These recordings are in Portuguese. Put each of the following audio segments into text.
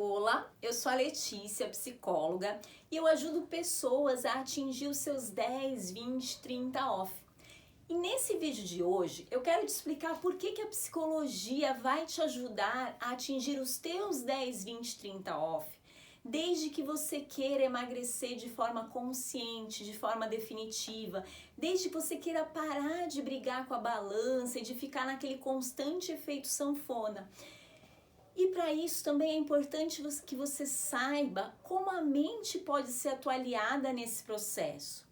Olá, eu sou a Letícia, psicóloga, e eu ajudo pessoas a atingir os seus 10, 20, 30 off. E nesse vídeo de hoje, eu quero te explicar por que a psicologia vai te ajudar a atingir os teus 10, 20, 30 off, desde que você queira emagrecer de forma consciente, de forma definitiva, desde que você queira parar de brigar com a balança e de ficar naquele constante efeito sanfona. E para isso também é importante que você saiba como a mente pode ser atualizada nesse processo.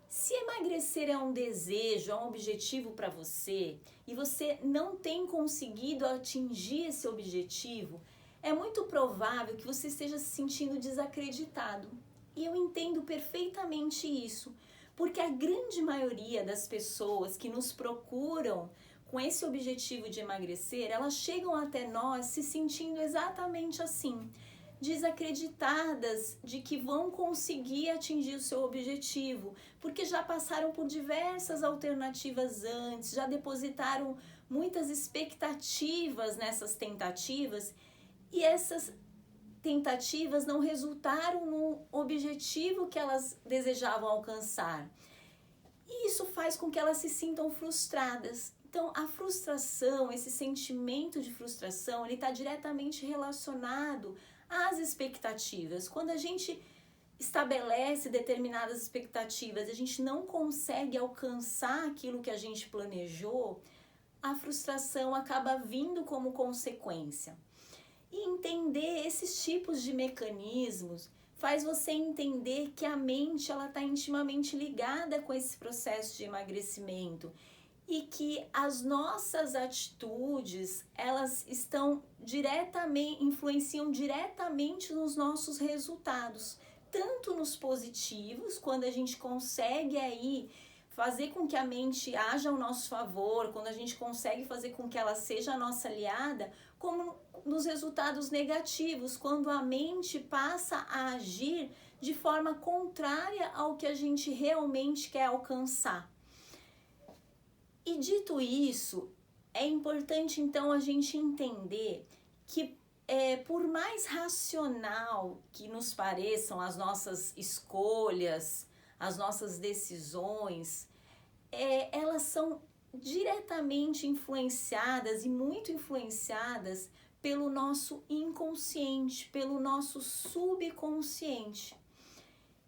Se emagrecer é um desejo, é um objetivo para você e você não tem conseguido atingir esse objetivo, é muito provável que você esteja se sentindo desacreditado. E eu entendo perfeitamente isso, porque a grande maioria das pessoas que nos procuram com esse objetivo de emagrecer, elas chegam até nós se sentindo exatamente assim, desacreditadas de que vão conseguir atingir o seu objetivo, porque já passaram por diversas alternativas antes, já depositaram muitas expectativas nessas tentativas e essas tentativas não resultaram no objetivo que elas desejavam alcançar. E isso faz com que elas se sintam frustradas. Então, a frustração, esse sentimento de frustração, ele está diretamente relacionado às expectativas. Quando a gente estabelece determinadas expectativas e a gente não consegue alcançar aquilo que a gente planejou, a frustração acaba vindo como consequência. E entender esses tipos de mecanismos faz você entender que a mente está intimamente ligada com esse processo de emagrecimento e que as nossas atitudes, elas influenciam diretamente nos nossos resultados, tanto nos positivos, quando a gente consegue aí fazer com que a mente haja ao nosso favor, quando a gente consegue fazer com que ela seja a nossa aliada, como nos resultados negativos, quando a mente passa a agir de forma contrária ao que a gente realmente quer alcançar. E dito isso, é importante então a gente entender que por mais racional que nos pareçam as nossas escolhas, as nossas decisões, elas são diretamente influenciadas e muito influenciadas pelo nosso inconsciente, pelo nosso subconsciente.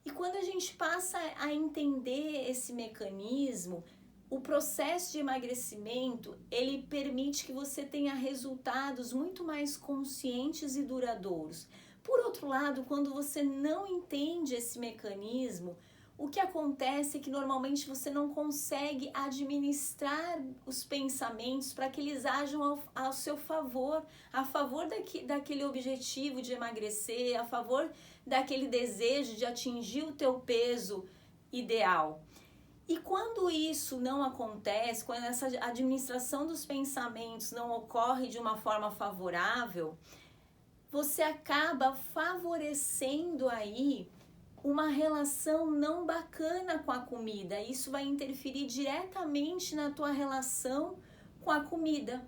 E quando a gente passa a entender esse mecanismo, o processo de emagrecimento, ele permite que você tenha resultados muito mais conscientes e duradouros. Por outro lado, quando você não entende esse mecanismo, o que acontece é que normalmente você não consegue administrar os pensamentos para que eles ajam ao seu favor, a favor daquele objetivo de emagrecer, a favor daquele desejo de atingir o teu peso ideal. E quando isso não acontece, quando essa administração dos pensamentos não ocorre de uma forma favorável, você acaba favorecendo aí uma relação não bacana com a comida. Isso vai interferir diretamente na tua relação com a comida.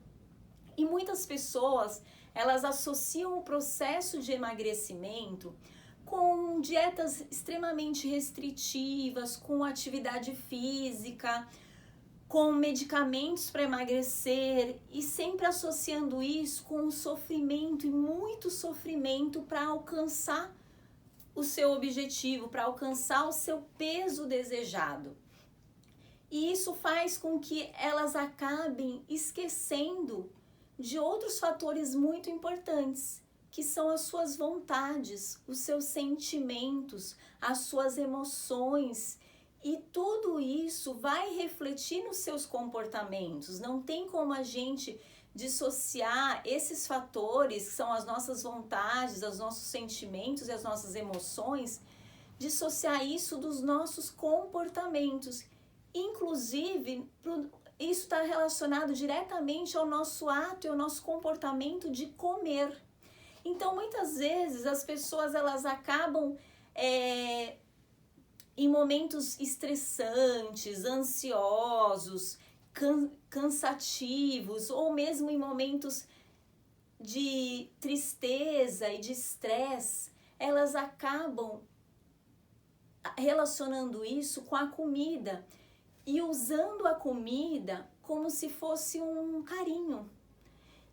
E muitas pessoas, elas associam o processo de emagrecimento com dietas extremamente restritivas, com atividade física, com medicamentos para emagrecer e sempre associando isso com sofrimento e muito sofrimento para alcançar o seu objetivo, para alcançar o seu peso desejado. E isso faz com que elas acabem esquecendo de outros fatores muito importantes, que são as suas vontades, os seus sentimentos, as suas emoções, e tudo isso vai refletir nos seus comportamentos. Não tem como a gente dissociar esses fatores, que são as nossas vontades, os nossos sentimentos e as nossas emoções, dissociar isso dos nossos comportamentos. Inclusive, isso está relacionado diretamente ao nosso ato e ao nosso comportamento de comer. Então, muitas vezes, as pessoas elas acabam em momentos estressantes, ansiosos, cansativos, ou mesmo em momentos de tristeza e de estresse, elas acabam relacionando isso com a comida e usando a comida como se fosse um carinho.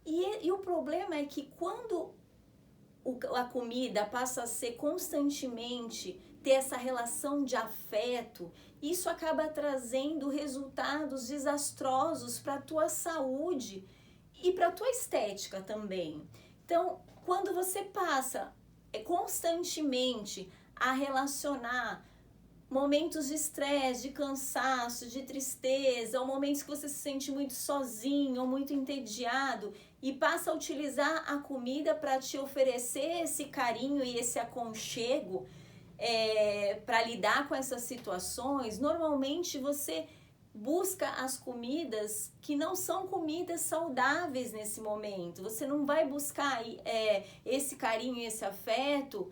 E o problema é que quando a comida passa a ser constantemente, ter essa relação de afeto, isso acaba trazendo resultados desastrosos para a tua saúde e para a tua estética também. Então, quando você passa constantemente a relacionar momentos de estresse, de cansaço, de tristeza, ou momentos que você se sente muito sozinho ou muito entediado e passa a utilizar a comida para te oferecer esse carinho e esse aconchego para lidar com essas situações, normalmente você busca as comidas que não são comidas saudáveis nesse momento. Você não vai buscar esse carinho e esse afeto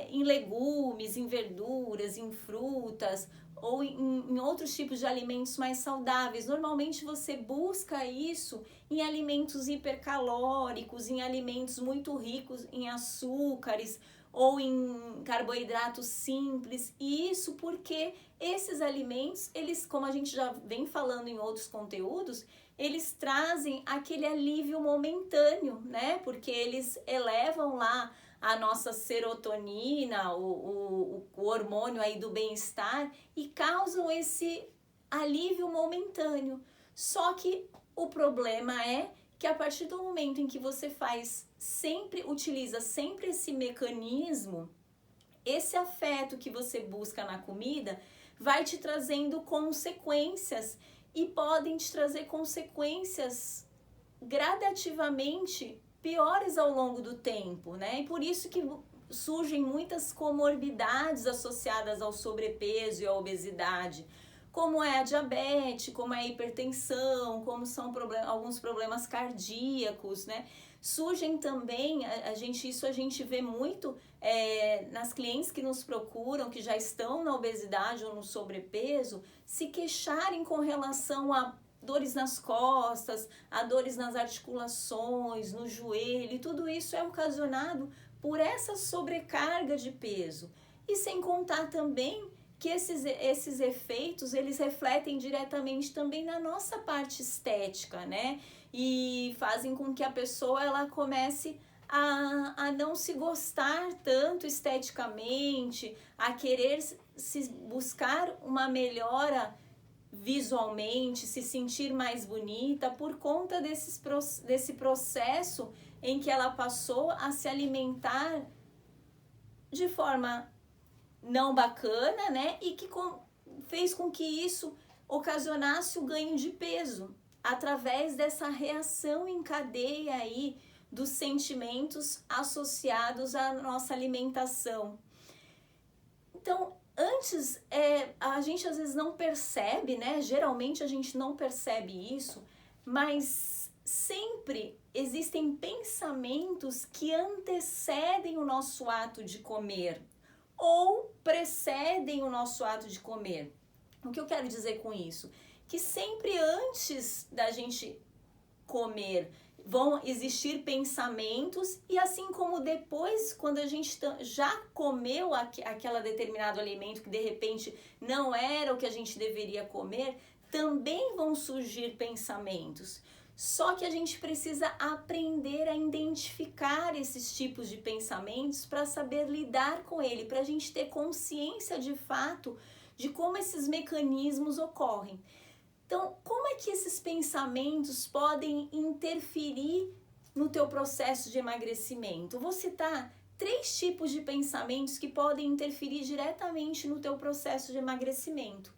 em legumes, em verduras, em frutas ou em outros tipos de alimentos mais saudáveis. Normalmente você busca isso em alimentos hipercalóricos, em alimentos muito ricos em açúcares ou em carboidratos simples. E isso porque esses alimentos, eles, como a gente já vem falando em outros conteúdos, eles trazem aquele alívio momentâneo, né? Porque eles elevam lá a nossa serotonina, o hormônio aí do bem-estar, e causam esse alívio momentâneo. Só que o problema é que a partir do momento em que você utiliza sempre esse mecanismo, esse afeto que você busca na comida vai te trazendo consequências e podem te trazer consequências gradativamente piores ao longo do tempo, né? E por isso que surgem muitas comorbidades associadas ao sobrepeso e à obesidade, como é a diabetes, como é a hipertensão, como são alguns problemas cardíacos, né? Surgem também, a gente vê muito nas clientes que nos procuram, que já estão na obesidade ou no sobrepeso, se queixarem com relação a dores nas costas, a dores nas articulações, no joelho, e tudo isso é ocasionado por essa sobrecarga de peso. E sem contar também que esses efeitos, eles refletem diretamente também na nossa parte estética, né? E fazem com que a pessoa ela comece a não se gostar tanto esteticamente, a querer se buscar uma melhora visualmente, se sentir mais bonita por conta desse processo em que ela passou a se alimentar de forma não bacana, né? E que fez com que isso ocasionasse o ganho de peso através dessa reação em cadeia aí dos sentimentos associados à nossa alimentação. Então, antes, a gente às vezes não percebe, né? Geralmente a gente não percebe isso, mas sempre existem pensamentos que antecedem o nosso ato de comer ou precedem o nosso ato de comer. O que eu quero dizer com isso? Que sempre antes da gente comer vão existir pensamentos, e assim como depois, quando a gente já comeu aquele determinado alimento que de repente não era o que a gente deveria comer, também vão surgir pensamentos. Só que a gente precisa aprender a identificar esses tipos de pensamentos para saber lidar com ele, para a gente ter consciência de fato de como esses mecanismos ocorrem. Então, como é que esses pensamentos podem interferir no teu processo de emagrecimento? Vou citar 3 tipos de pensamentos que podem interferir diretamente no teu processo de emagrecimento.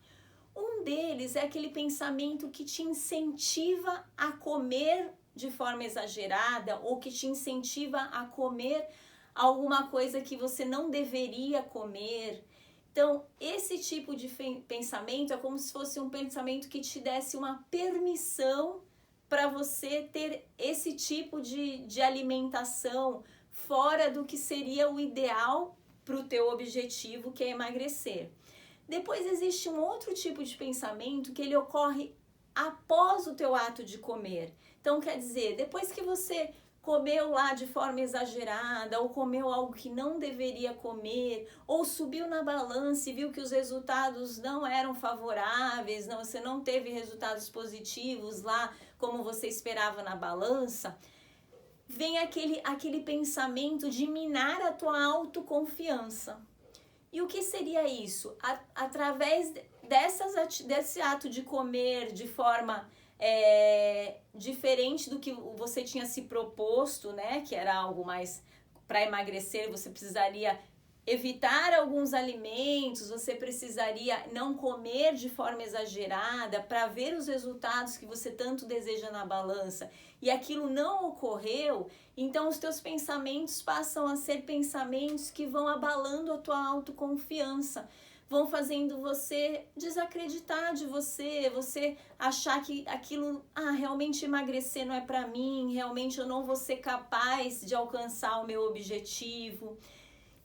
Um deles é aquele pensamento que te incentiva a comer de forma exagerada ou que te incentiva a comer alguma coisa que você não deveria comer. Então, esse tipo de pensamento é como se fosse um pensamento que te desse uma permissão para você ter esse tipo de alimentação fora do que seria o ideal para o teu objetivo, que é emagrecer. Depois existe um outro tipo de pensamento que ele ocorre após o teu ato de comer. Então, quer dizer, depois que você comeu lá de forma exagerada, ou comeu algo que não deveria comer, ou subiu na balança e viu que os resultados não eram favoráveis, você não teve resultados positivos lá como você esperava na balança, vem aquele pensamento de minar a tua autoconfiança. E o que seria isso? Através desse ato de comer de forma diferente do que você tinha se proposto, né? Que era algo mais para emagrecer, você precisaria evitar alguns alimentos, você precisaria não comer de forma exagerada para ver os resultados que você tanto deseja na balança, e aquilo não ocorreu, então os teus pensamentos passam a ser pensamentos que vão abalando a tua autoconfiança, vão fazendo você desacreditar de você achar que aquilo, realmente emagrecer não é para mim, realmente eu não vou ser capaz de alcançar o meu objetivo.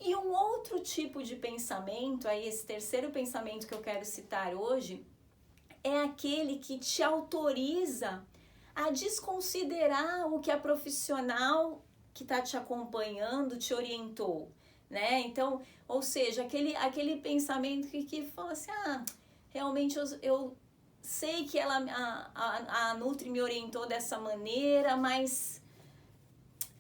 E um outro tipo de pensamento, aí esse terceiro pensamento que eu quero citar hoje, é aquele que te autoriza a desconsiderar o que a profissional que está te acompanhando te orientou, né? Então, ou seja, aquele pensamento que fala assim, realmente eu sei que a Nutri me orientou dessa maneira, mas,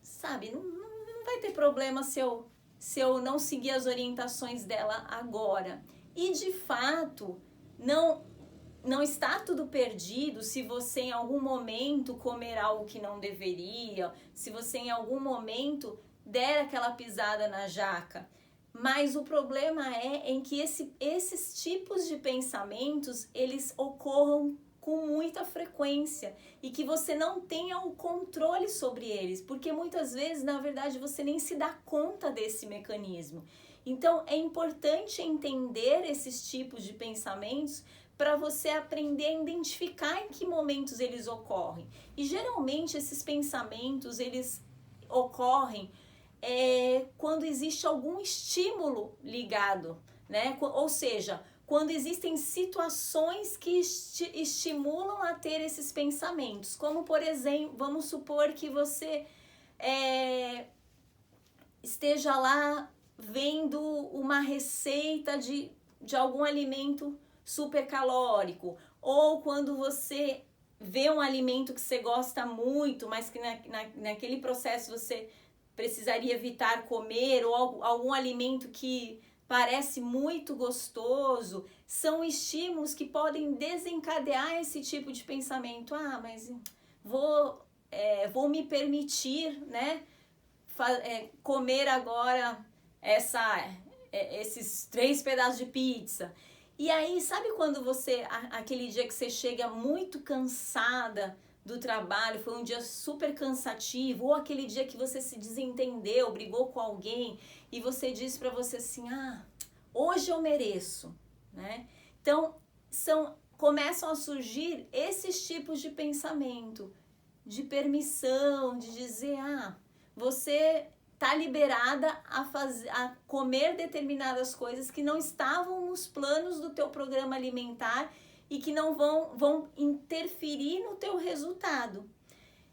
sabe, não vai ter problema se eu não seguir as orientações dela agora. E de fato, não está tudo perdido se você em algum momento comer algo que não deveria, se você em algum momento der aquela pisada na jaca. Mas o problema é em que esses tipos de pensamentos, eles ocorram com muita frequência e que você não tenha o controle sobre eles, porque muitas vezes, na verdade, você nem se dá conta desse mecanismo. Então, é importante entender esses tipos de pensamentos para você aprender a identificar em que momentos eles ocorrem. E geralmente esses pensamentos, eles ocorrem quando existe algum estímulo ligado, né? Ou seja, quando existem situações que estimulam a ter esses pensamentos, como por exemplo, vamos supor que você esteja lá vendo uma receita de algum alimento super calórico, ou quando você vê um alimento que você gosta muito, mas que naquele processo você precisaria evitar comer, ou algum alimento que parece muito gostoso, são estímulos que podem desencadear esse tipo de pensamento. Mas vou me permitir, né, comer agora esses 3 pedaços de pizza. E aí, sabe quando aquele dia que você chega muito cansada do trabalho, foi um dia super cansativo, ou aquele dia que você se desentendeu, brigou com alguém, e você diz para você assim, hoje eu mereço, né? Então, começam a surgir esses tipos de pensamento, de permissão, de dizer, você está liberada a comer determinadas coisas que não estavam nos planos do teu programa alimentar e que não vão interferir no teu resultado.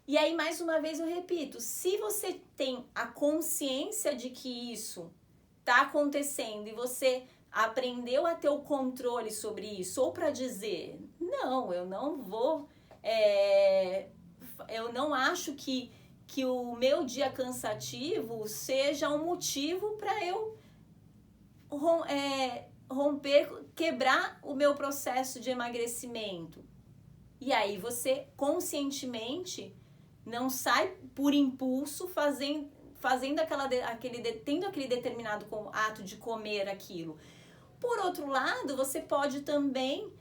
E aí, mais uma vez, eu repito, se você tem a consciência de que isso está acontecendo e você aprendeu a ter o controle sobre isso, ou para dizer, não, eu não vou, eu não acho que o meu dia cansativo seja um motivo para eu quebrar o meu processo de emagrecimento. E aí você conscientemente não sai por impulso tendo aquele determinado ato de comer aquilo. Por outro lado, você pode também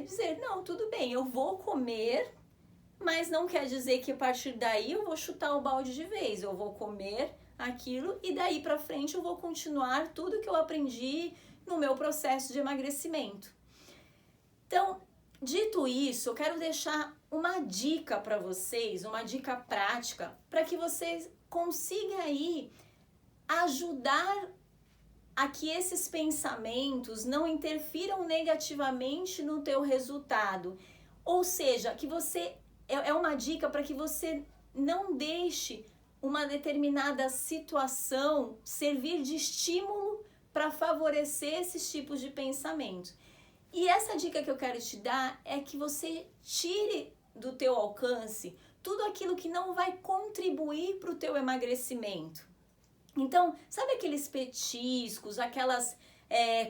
dizer, não, tudo bem, eu vou comer, mas não quer dizer que a partir daí eu vou chutar o balde de vez. Eu vou comer aquilo e daí para frente eu vou continuar tudo que eu aprendi no meu processo de emagrecimento. Então, dito isso, eu quero deixar uma dica para vocês, uma dica prática, para que vocês consigam aí ajudar a que esses pensamentos não interfiram negativamente no teu resultado. Ou seja, que você... É uma dica para que você não deixe uma determinada situação servir de estímulo para favorecer esses tipos de pensamento. E essa dica que eu quero te dar é que você tire do teu alcance tudo aquilo que não vai contribuir para o teu emagrecimento. Então, sabe aqueles petiscos, aquelas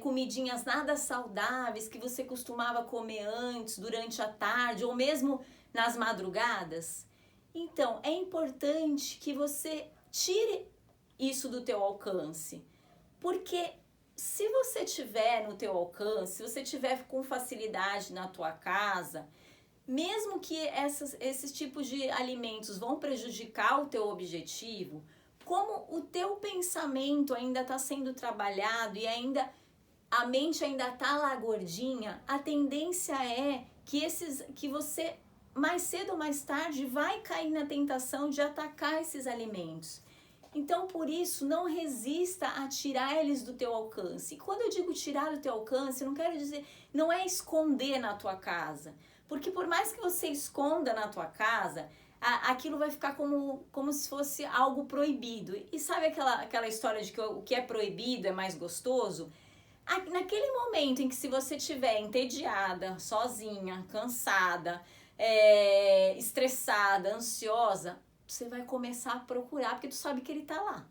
comidinhas nada saudáveis que você costumava comer antes, durante a tarde ou mesmo nas madrugadas? Então, é importante que você tire isso do teu alcance, porque se você tiver no teu alcance, se você tiver com facilidade na tua casa, mesmo que esses tipos de alimentos vão prejudicar o teu objetivo, como o teu pensamento ainda está sendo trabalhado e ainda a mente ainda está lá gordinha, a tendência é que você mais cedo ou mais tarde vai cair na tentação de atacar esses alimentos. Então, por isso, não resista a tirar eles do teu alcance. E quando eu digo tirar do teu alcance, não quero dizer, não é esconder na tua casa. Porque por mais que você esconda na tua casa, aquilo vai ficar como se fosse algo proibido. E sabe aquela história de que o que é proibido é mais gostoso? Naquele momento em que se você estiver entediada, sozinha, cansada, estressada, ansiosa, você vai começar a procurar, porque tu sabe que ele tá lá.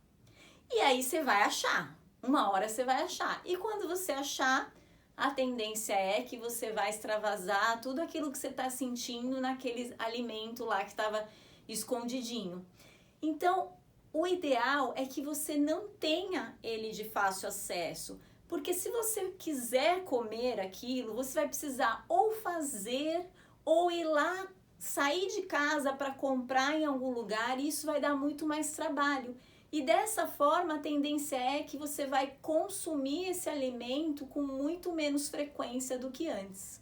E aí você vai achar. Uma hora você vai achar. E quando você achar, a tendência é que você vai extravasar tudo aquilo que você está sentindo naquele alimento lá que estava escondidinho. Então, o ideal é que você não tenha ele de fácil acesso, porque se você quiser comer aquilo, você vai precisar ou fazer ou ir lá, sair de casa para comprar em algum lugar, e isso vai dar muito mais trabalho. E dessa forma, a tendência é que você vai consumir esse alimento com muito menos frequência do que antes.